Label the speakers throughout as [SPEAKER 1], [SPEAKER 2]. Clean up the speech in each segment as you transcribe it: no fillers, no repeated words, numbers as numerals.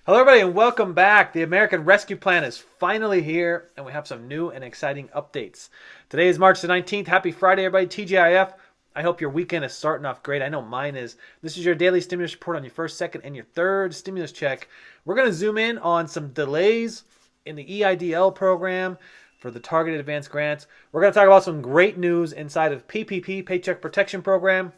[SPEAKER 1] Hello, everybody, and welcome back. The American Rescue Plan is finally here, and we have some new and exciting updates. Today is March the 19th. Happy Friday, everybody. TGIF. I hope your weekend is starting off great. I know mine is. This is your daily stimulus report on your first, second, and your third stimulus check. We're going to zoom in on some delays in the EIDL program for the targeted advance grants. We're going to talk about some great news inside of PPP, Paycheck Protection Program.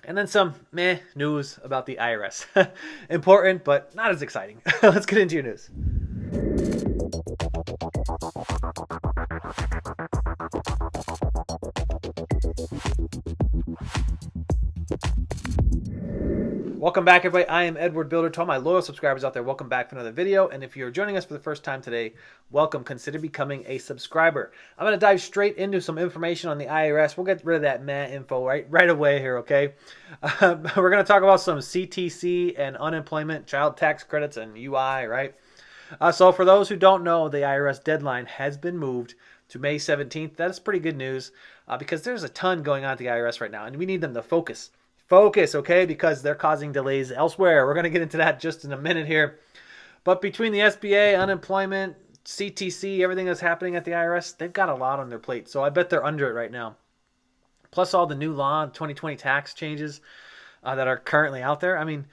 [SPEAKER 1] And then some meh news about the IRS. Important, but not as exciting. Let's get into your news. Welcome back, everybody. I am Edward Bilder. To all my loyal subscribers out there, welcome back for another video. And if you're joining us for the first time today, welcome. Consider becoming a subscriber. I'm going to dive straight into some information on the IRS. We'll get rid of that meh info right away here, okay? We're going to talk about some CTC and unemployment, child tax credits, and UI, right? So for those who don't know, the IRS deadline has been moved to May 17th. That is pretty good news because there's a ton going on at the IRS right now, and we need them to focus. Focus, okay, because they're causing delays elsewhere. We're going to get into that just in a minute here. But between the SBA, unemployment, CTC, everything that's happening at the IRS, they've got a lot on their plate. So I bet they're under it right now. Plus all the new law, 2020 tax changes that are currently out there. I mean,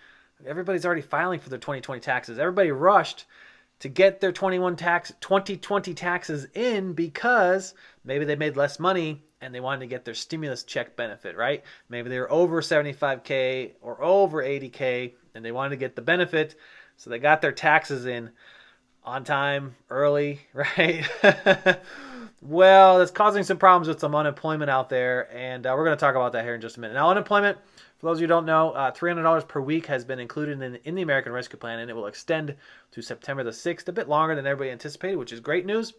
[SPEAKER 1] everybody's already filing for their 2020 taxes. Everybody rushed to get their 2020 taxes in because maybe they made less money and they wanted to get their stimulus check benefit, right? Maybe they were over 75K or over 80K and they wanted to get the benefit, so they got their taxes in on time, early, right? Well, it's causing some problems with some unemployment out there, and we're going to talk about that here in just a minute. Now, unemployment, for those of you who don't know, $300 per week has been included in the American Rescue Plan, and it will extend to September the 6th, a bit longer than everybody anticipated, which is great news.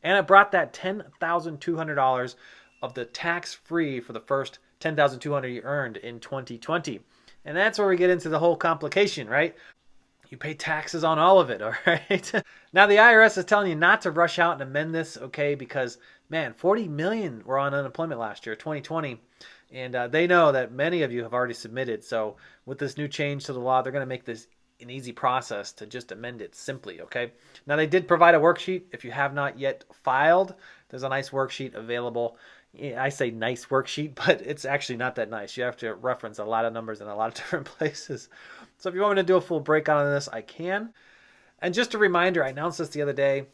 [SPEAKER 1] And it brought that $10,200 of the tax-free for the first $10,200 you earned in 2020. And that's where we get into the whole complication, right? You pay taxes on all of it, all right? Now, the IRS is telling you not to rush out and amend this, okay? Because, man, 40 million were on unemployment last year, 2020. And they know that many of you have already submitted. So with this new change to the law, they're going to make this an easy process to just amend it simply, okay? Now, they did provide a worksheet. If you have not yet filed, there's a nice worksheet available. I say nice worksheet, but it's actually not that nice. You have to reference a lot of numbers in a lot of different places. So if you want me to do a full breakdown on this, I can. And just a reminder, I announced this the other day.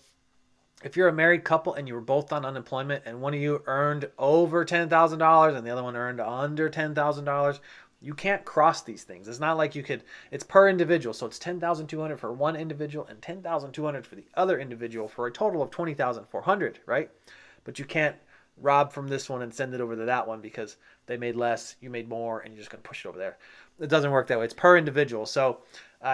[SPEAKER 1] If you're a married couple and you were both on unemployment and one of you earned over $10,000 and the other one earned under $10,000, you can't cross these things. It's not like you could, it's per individual. So it's $10,200 for one individual and $10,200 for the other individual for a total of $20,400, right? But you can't rob from this one and send it over to that one because they made less, you made more, and you're just going to push it over there. It doesn't work that way. It's per individual. So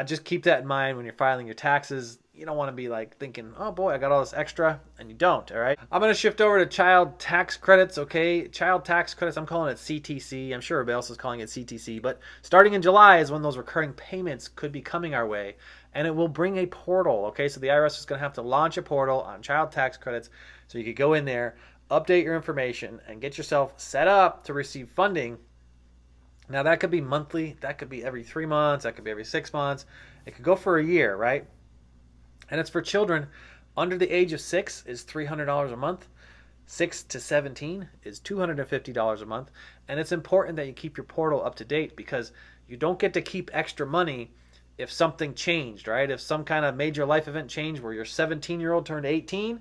[SPEAKER 1] just keep that in mind when you're filing your taxes. You don't want to be like thinking, oh boy, I got all this extra, and you don't, all right? I'm going to shift over to child tax credits, okay? Child tax credits, I'm calling it CTC. I'm sure everybody else is calling it CTC, but starting in July is when those recurring payments could be coming our way, and it will bring a portal, okay? So the IRS is going to have to launch a portal on child tax credits so you could go in there, update your information, and get yourself set up to receive funding. Now, that could be monthly. That could be every 3 months. That could be every 6 months. It could go for a year, right? And it's for children under the age of 6 is $300 a month. 6 to 17 is $250 a month. And it's important that you keep your portal up to date because you don't get to keep extra money if something changed, right? If some kind of major life event changed where your 17-year-old turned 18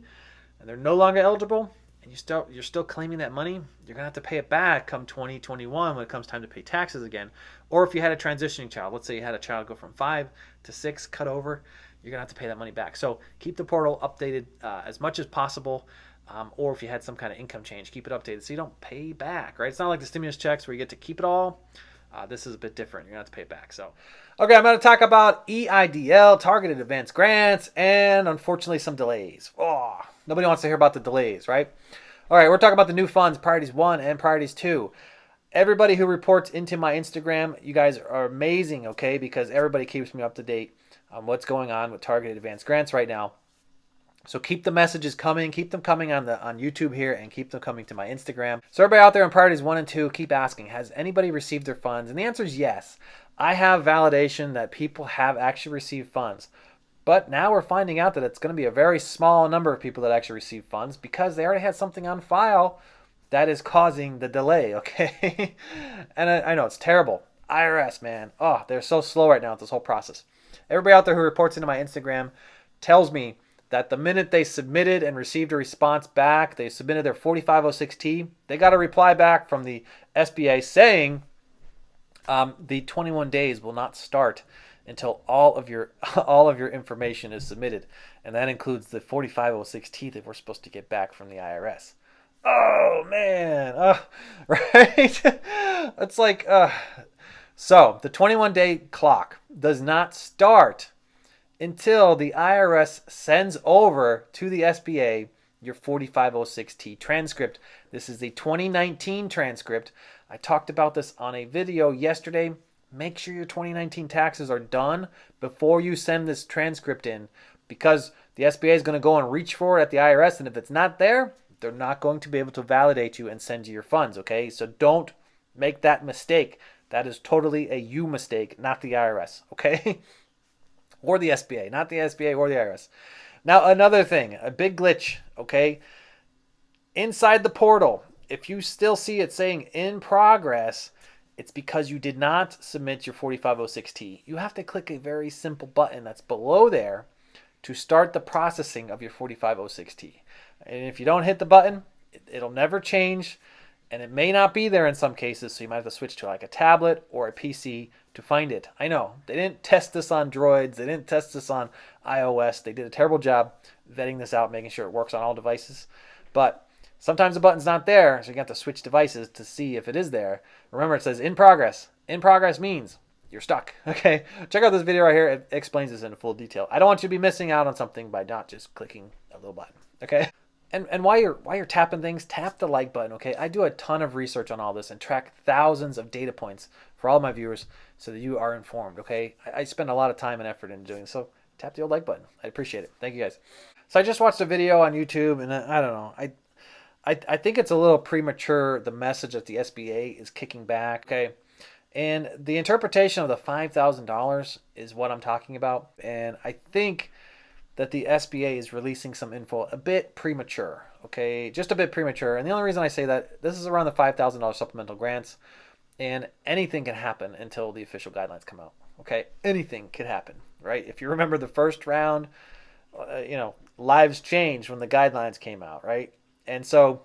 [SPEAKER 1] and they're no longer eligible, and you're still claiming that money, you're going to have to pay it back come 2021 when it comes time to pay taxes again. Or if you had a transitioning child, let's say you had a child go from 5 to 6, cut over, you're going to have to pay that money back. So keep the portal updated as much as possible. Or if you had some kind of income change, keep it updated so you don't pay back, right? It's not like the stimulus checks where you get to keep it all. This is a bit different. You're going to have to pay it back. So, okay, I'm going to talk about EIDL, targeted advance grants, and unfortunately some delays. Oh, nobody wants to hear about the delays, right? All right, we're talking about the new funds, Priorities 1 and Priorities 2. Everybody who reports into my Instagram, you guys are amazing, okay? Because everybody keeps me up to date on what's going on with targeted advance grants right now. So keep the messages coming. Keep them coming on YouTube here, and keep them coming to my Instagram. So everybody out there in priorities 1 and 2, keep asking, has anybody received their funds? And the answer is yes. I have validation that people have actually received funds. But now we're finding out that it's going to be a very small number of people that actually receive funds because they already had something on file that is causing the delay, okay? And I know it's terrible. IRS, man. Oh, they're so slow right now with this whole process. Everybody out there who reports into my Instagram tells me that the minute they submitted and received a response back, they submitted their 4506T, they got a reply back from the SBA saying the 21 days will not start until all of your information is submitted, and that includes the 4506T that we're supposed to get back from the IRS. Oh man, right? It's like so the 21-day clock does not start until the IRS sends over to the SBA your 4506T transcript. This is the 2019 transcript. I talked about this on a video yesterday. Make sure your 2019 taxes are done before you send this transcript in, because the SBA is going to go and reach for it at the IRS, and if it's not there, they're not going to be able to validate you and send you your funds, okay? So don't make that mistake. That is totally a you mistake, not the IRS, okay? Or the SBA, not the SBA or the IRS. Now, another thing, a big glitch, okay? Inside the portal, if you still see it saying in progress, it's because you did not submit your 4506T. You have to click a very simple button that's below there to start the processing of your 4506T. And if you don't hit the button, it'll never change, and it may not be there in some cases, so you might have to switch to like a tablet or a PC to find it. I know, they didn't test this on Droids, they didn't test this on iOS. They did a terrible job vetting this out, making sure it works on all devices. But sometimes the button's not there, so you have to switch devices to see if it is there. Remember, it says in progress. In progress means you're stuck, okay? Check out this video right here. It explains this in full detail. I don't want you to be missing out on something by not just clicking a little button, okay? And while you're tapping things, tap the like button, okay? I do a ton of research on all this and track thousands of data points for all my viewers so that you are informed, okay? I spend a lot of time and effort in doing this, so tap the old like button. I appreciate it. Thank you, guys. So I just watched a video on YouTube, and I don't know. I think it's a little premature, the message that the SBA is kicking back, okay? And the interpretation of the $5,000 is what I'm talking about, and I think that the SBA is releasing some info a bit premature, okay? Just a bit premature. And the only reason I say that, this is around the $5,000 supplemental grants, and anything can happen until the official guidelines come out, okay? Anything could happen, right? If you remember the first round, lives changed when the guidelines came out, right? And so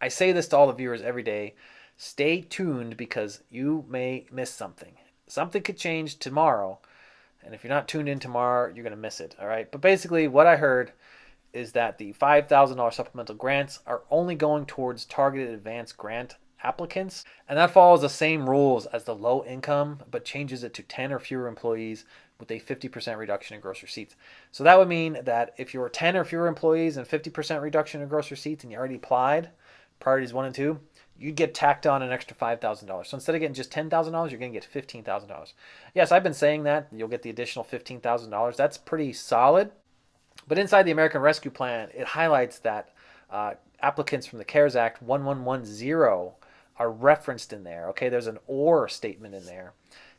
[SPEAKER 1] I say this to all the viewers every day, stay tuned because you may miss something. Something could change tomorrow, and if you're not tuned in tomorrow, you're going to miss it, all right? But basically what I heard is that the $5,000 supplemental grants are only going towards targeted advanced grant applicants, and that follows the same rules as the low income, but changes it to 10 or fewer employees with a 50% reduction in gross receipts. So that would mean that if you're 10 or fewer employees and 50% reduction in gross receipts and you already applied priorities 1 and 2, you'd get tacked on an extra $5,000. So instead of getting just $10,000, you're going to get $15,000. Yes, I've been saying that. You'll get the additional $15,000. That's pretty solid. But inside the American Rescue Plan, it highlights that applicants from the CARES Act 1110 are referenced in there. Okay, there's an or statement in there.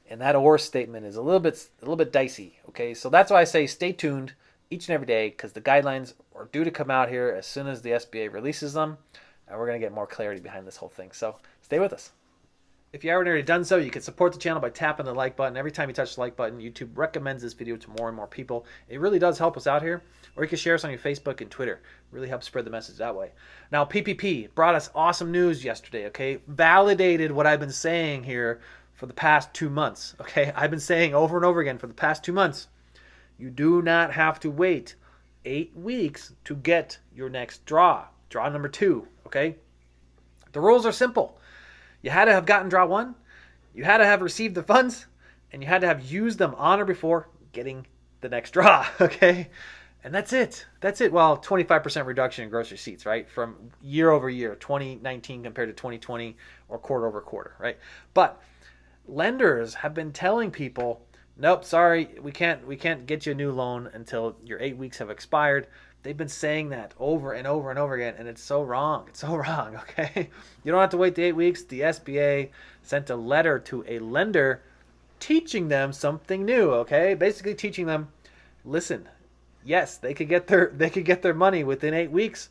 [SPEAKER 1] And that or statement is a little bit dicey. Okay, so that's why I say stay tuned each and every day, because the guidelines are due to come out here as soon as the SBA releases them. And we're going to get more clarity behind this whole thing. So stay with us. If you haven't already done so, you can support the channel by tapping the like button. Every time you touch the like button, YouTube recommends this video to more and more people. It really does help us out here. Or you can share us on your Facebook and Twitter. It really helps spread the message that way. Now, PPP brought us awesome news yesterday, okay? Validated what I've been saying here for the past 2 months, okay? I've been saying over and over again for the past 2 months, you do not have to wait 8 weeks to get your next draw number 2, okay? The rules are simple. You had to have gotten draw 1, you had to have received the funds, and you had to have used them on or before getting the next draw, okay? And that's it. That's it. Well, 25% reduction in gross receipts, right? From year over year, 2019 compared to 2020, or quarter over quarter, right? But lenders have been telling people Nope, sorry, we can't get you a new loan until your 8 weeks have expired. They've been saying that over and over and over again, and it's so wrong. It's so wrong, okay? You don't have to wait the 8 weeks. The SBA sent a letter to a lender teaching them something new, okay? Basically teaching them, listen, yes, they could get their money within 8 weeks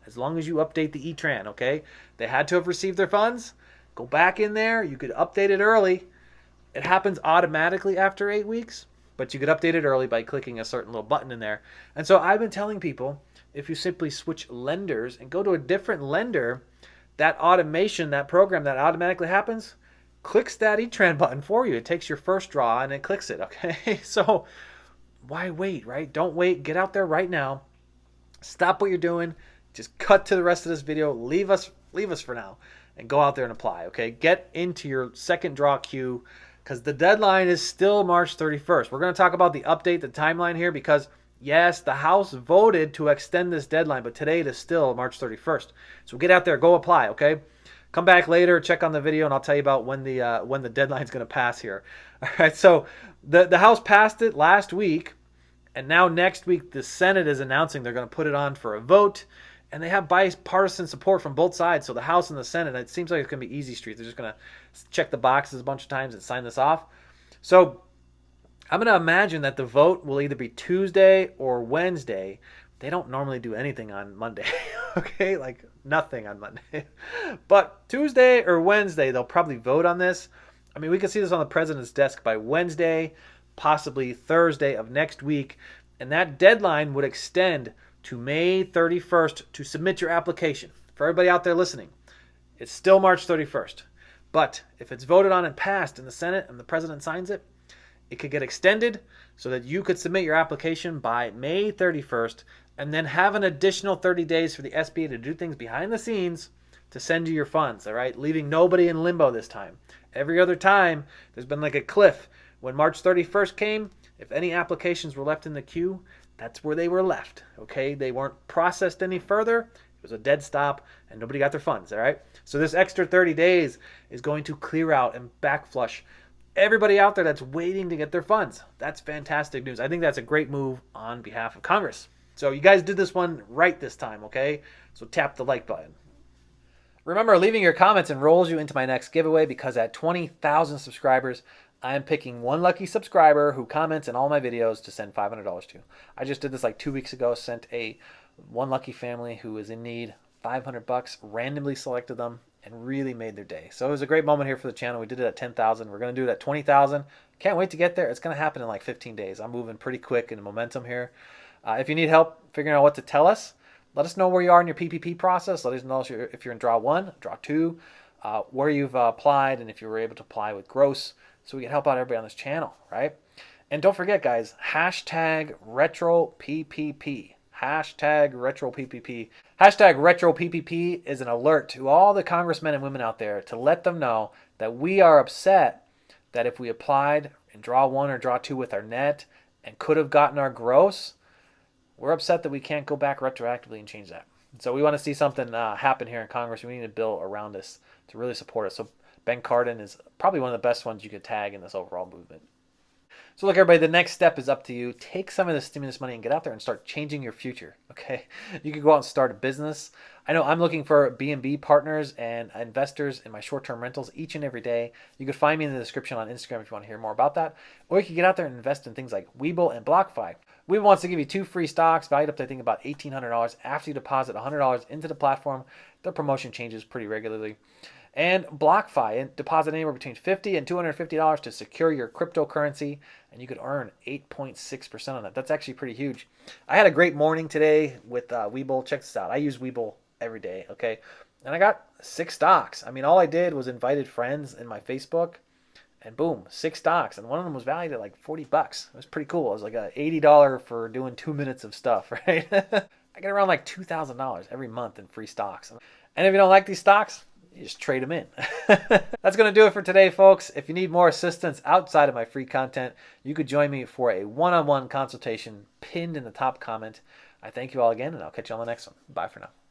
[SPEAKER 1] as long as you update the E-Tran, okay? They had to have received their funds. Go back in there. You could update it early. It happens automatically after 8 weeks, but you could update it early by clicking a certain little button in there. And so I've been telling people, if you simply switch lenders and go to a different lender, that automation, that program that automatically happens, clicks that E-Tran button for you. It takes your first draw and it clicks it, okay? So why wait, right? Don't wait. Get out there right now. Stop what you're doing. Just cut to the rest of this video. Leave us for now and go out there and apply, okay? Get into your second draw queue because the deadline is still March 31st. We're going to talk about the update, the timeline here, because yes, the House voted to extend this deadline, but today it is still March 31st. So get out there, go apply, okay? Come back later, check on the video, and I'll tell you about when the deadline is going to pass here. All right, so the House passed it last week, and now next week the Senate is announcing they're going to put it on for a vote. And they have bipartisan support from both sides. So the House and the Senate, it seems like it's going to be easy street. They're just going to check the boxes a bunch of times and sign this off. So I'm going to imagine that the vote will either be Tuesday or Wednesday. They don't normally do anything on Monday, okay? Like nothing on Monday. But Tuesday or Wednesday, they'll probably vote on this. I mean, we could see this on the president's desk by Wednesday, possibly Thursday of next week. And that deadline would extend to May 31st to submit your application. For everybody out there listening, it's still March 31st. But if it's voted on and passed in the Senate and the president signs it, it could get extended so that you could submit your application by May 31st and then have an additional 30 days for the SBA to do things behind the scenes to send you your funds, all right? Leaving nobody in limbo this time. Every other time, there's been like a cliff. When March 31st came, if any applications were left in the queue, that's where they were left, okay? They weren't processed any further. It was a dead stop, and nobody got their funds, all right? So this extra 30 days is going to clear out and backflush everybody out there that's waiting to get their funds. That's fantastic news. I think that's a great move on behalf of Congress. So you guys did this one right this time, okay? So tap the like button. Remember, leaving your comments enrolls you into my next giveaway because at 20,000 subscribers, I am picking one lucky subscriber who comments in all my videos to send $500 to. I just did this like 2 weeks ago, sent one lucky family who was in need $500, randomly selected them, and really made their day. So it was a great moment here for the channel. We did it at 10,000. We're going to do it at 20,000. Can't wait to get there. It's going to happen in like 15 days. I'm moving pretty quick in momentum here. If you need help figuring out what to tell us, let us know where you are in your PPP process. Let us know if you're in draw 1, draw 2, where you've applied, and if you were able to apply with gross, so we can help out everybody on this channel, right? And don't forget, guys, hashtag RetroPPP. Hashtag RetroPPP. Hashtag RetroPPP is an alert to all the congressmen and women out there to let them know that we are upset that if we applied in draw 1 or draw 2 with our net and could have gotten our gross, we're upset that we can't go back retroactively and change that. So we want to see something happen here in Congress. We need a bill around this to really support us. So Ben Cardin is probably one of the best ones you could tag in this overall movement. So look, everybody, the next step is up to you. Take some of the stimulus money and get out there and start changing your future, okay? You could go out and start a business. I know I'm looking for B&B partners and investors in my short-term rentals each and every day. You could find me in the description on Instagram if you want to hear more about that. Or you can get out there and invest in things like Webull and BlockFi. Webull wants to give you 2 free stocks valued up to, I think, about $1,800 after you deposit $100 into the platform. Their promotion changes pretty regularly. And BlockFi, and deposit anywhere between $50 and $250 to secure your cryptocurrency, and you could earn 8.6% on that. That's actually pretty huge. I had a great morning today with Webull. Check this out. I use Webull every day, okay? And I got 6 stocks. I mean, all I did was invited friends in my Facebook, and boom, 6 stocks. And one of them was valued at like $40. It was pretty cool. It was like a $80 for doing 2 minutes of stuff, right? I get around like $2,000 every month in free stocks. And if you don't like these stocks, you just trade them in. That's going to do it for today, folks. If you need more assistance outside of my free content, you could join me for a one-on-one consultation pinned in the top comment. I thank you all again, and I'll catch you on the next one. Bye for now.